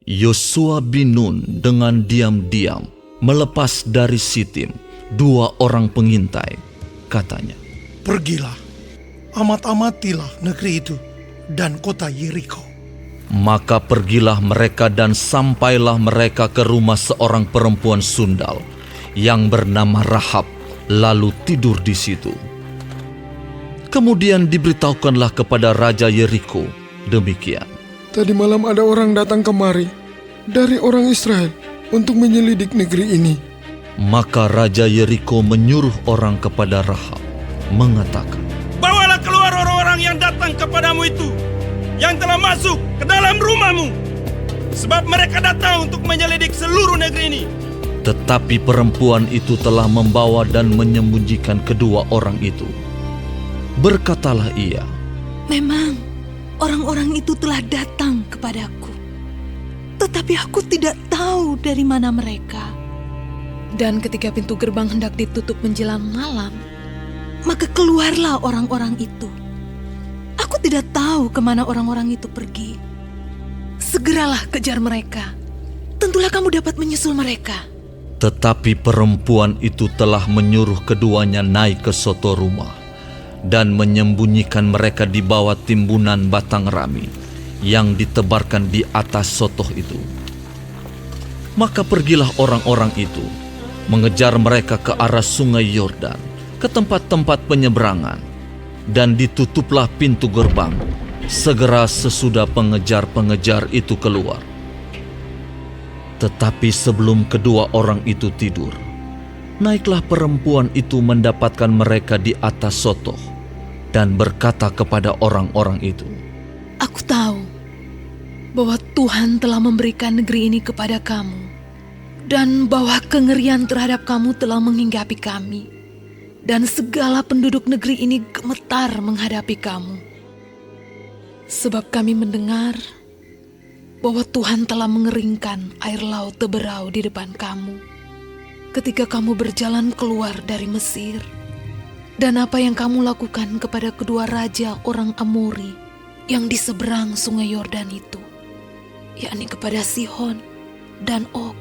Yosua bin Nun dengan diam-diam melepas dari Sitim 2 orang pengintai. Katanya, "Pergilah, amat-amatilah negeri itu dan kota Yeriko." Maka pergilah mereka dan sampailah mereka ke rumah seorang perempuan sundal yang bernama Rahab, lalu tidur di situ. Kemudian diberitahukanlah kepada Raja Yeriko demikian. Tadi malam ada orang datang kemari dari orang Israel untuk menyelidik negeri ini. Maka Raja Yeriko menyuruh orang kepada Rahab, mengatakan, "Bawalah keluar orang-orang yang datang kepadamu itu, yang telah masuk ke dalam rumahmu, sebab mereka datang untuk menyelidik seluruh negeri ini." Tetapi perempuan itu telah membawa dan menyembunyikan kedua orang itu. Berkatalah ia, "Memang orang-orang itu telah datang kepadaku, tetapi aku tidak tahu dari mana mereka." Dan ketika pintu gerbang hendak ditutup menjelang malam, maka keluarlah orang-orang itu. Aku tidak tahu kemana orang-orang itu pergi. Segeralah kejar mereka. Tentulah kamu dapat menyusul mereka. Tetapi perempuan itu telah menyuruh keduanya naik ke soto rumah dan menyembunyikan mereka di bawah timbunan batang rami yang ditebarkan di atas sotoh itu. Maka pergilah orang-orang itu, mengejar mereka ke arah sungai Yordan, ke tempat-tempat penyeberangan, dan ditutuplah pintu gerbang segera sesudah pengejar-pengejar itu keluar. Tetapi sebelum kedua orang itu tidur, naiklah perempuan itu mendapatkan mereka di atas sotoh dan berkata kepada orang-orang itu, aku tahu bahwa Tuhan telah memberikan negeri ini kepada kamu, dan bahwa kengerian terhadap kamu telah menghinggapi kami, dan segala penduduk negeri ini gemetar menghadapi kamu. Sebab kami mendengar bahwa Tuhan telah mengeringkan air laut Teberau di depan kamu ketika kamu berjalan keluar dari Mesir, dan apa yang kamu lakukan kepada kedua raja orang Amori yang di seberang sungai Yordan itu, yakni kepada Sihon dan Og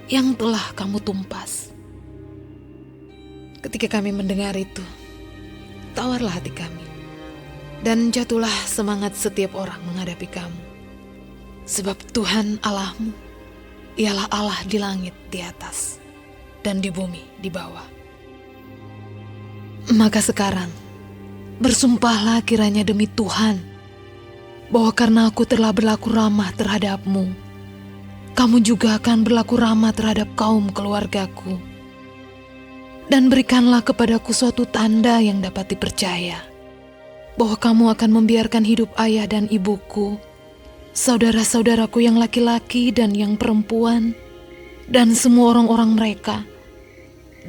yang telah kamu tumpas. Ketika kami mendengar itu, tawarlah hati kami, dan jatuhlah semangat setiap orang menghadapi kamu. Sebab Tuhan Allahmu, ialah Allah di langit di atas, dan di bumi di bawah. Maka sekarang, bersumpahlah kiranya demi Tuhan, bahwa karena aku telah berlaku ramah terhadapmu, kamu juga akan berlaku ramah terhadap kaum keluargaku. Dan berikanlah kepadaku suatu tanda yang dapat dipercaya, bahwa kamu akan membiarkan hidup ayah dan ibuku, saudara-saudaraku yang laki-laki dan yang perempuan, dan semua orang-orang mereka,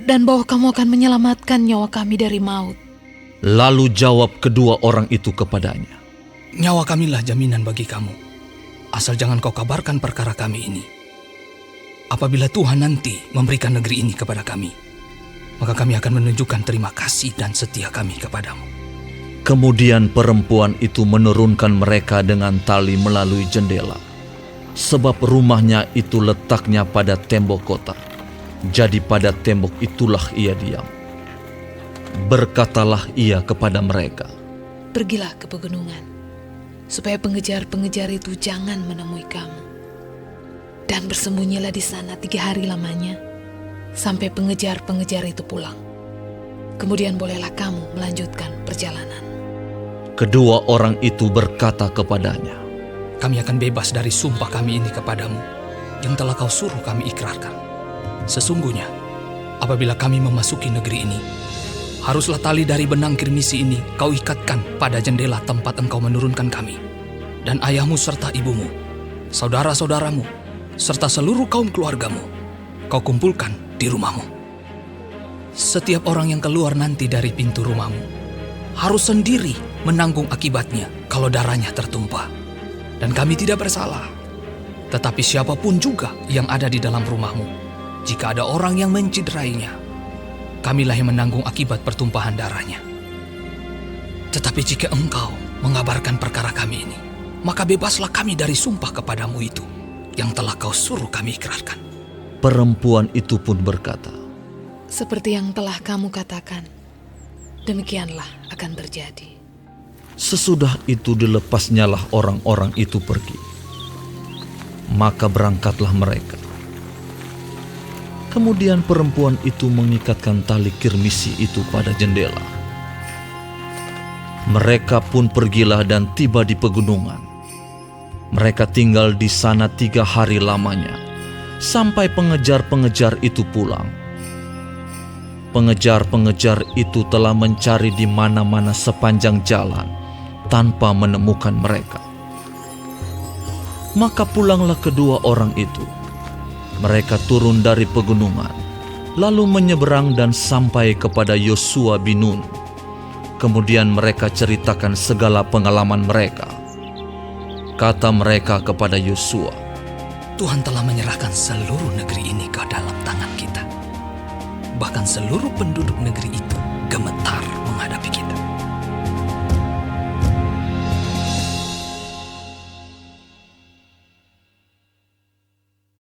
dan bahwa kamu akan menyelamatkan nyawa kami dari maut. Lalu jawab kedua orang itu kepadanya, nyawa kamilah jaminan bagi kamu, asal jangan kau kabarkan perkara kami ini. Apabila Tuhan nanti memberikan negeri ini kepada kami, maka kami akan menunjukkan terima kasih dan setia kami kepadamu. Kemudian perempuan itu menurunkan mereka dengan tali melalui jendela, sebab rumahnya itu letaknya pada tembok kota. Jadi pada tembok itulah ia diam. Berkatalah ia kepada mereka, pergilah ke pegunungan, supaya pengejar-pengejar itu jangan menemui kamu. Dan bersembunyilah di sana 3 hari lamanya, sampai pengejar-pengejar itu pulang. Kemudian bolehlah kamu melanjutkan perjalanan. Kedua orang itu berkata kepadanya, kami akan bebas dari sumpah kami ini kepadamu, yang telah kau suruh kami ikrarkan. Sesungguhnya, apabila kami memasuki negeri ini, haruslah tali dari benang kirmisi ini kau ikatkan pada jendela tempat engkau menurunkan kami, dan ayahmu serta ibumu, saudara-saudaramu, serta seluruh kaum keluargamu, kau kumpulkan di rumahmu. Setiap orang yang keluar nanti dari pintu rumahmu harus sendiri menanggung akibatnya kalau darahnya tertumpah. Dan kami tidak bersalah. Tetapi siapapun juga yang ada di dalam rumahmu, jika ada orang yang menciderainya, kamilah yang menanggung akibat pertumpahan darahnya. Tetapi jika engkau mengabarkan perkara kami ini, maka bebaslah kami dari sumpah kepadamu itu, yang telah kau suruh kami ikrarkan. Perempuan itu pun berkata, Seperti yang telah kamu katakan, demikianlah akan terjadi. sesudah itu dilepasnyalah orang-orang itu pergi. Maka berangkatlah mereka. Kemudian perempuan itu mengikatkan tali kirmisi itu pada jendela. Mereka pun pergilah dan tiba di pegunungan. Mereka tinggal di sana 3 hari lamanya, sampai pengejar-pengejar itu pulang. Pengejar-pengejar itu telah mencari di mana-mana sepanjang jalan, tanpa menemukan mereka. Maka pulanglah kedua orang itu. Mereka turun dari pegunungan, lalu menyeberang dan sampai kepada Yosua bin Nun. Kemudian mereka ceritakan segala pengalaman mereka. Kata mereka kepada Yosua, Tuhan telah menyerahkan seluruh negeri ini ke dalam tangan kita. Bahkan seluruh penduduk negeri itu gemetar.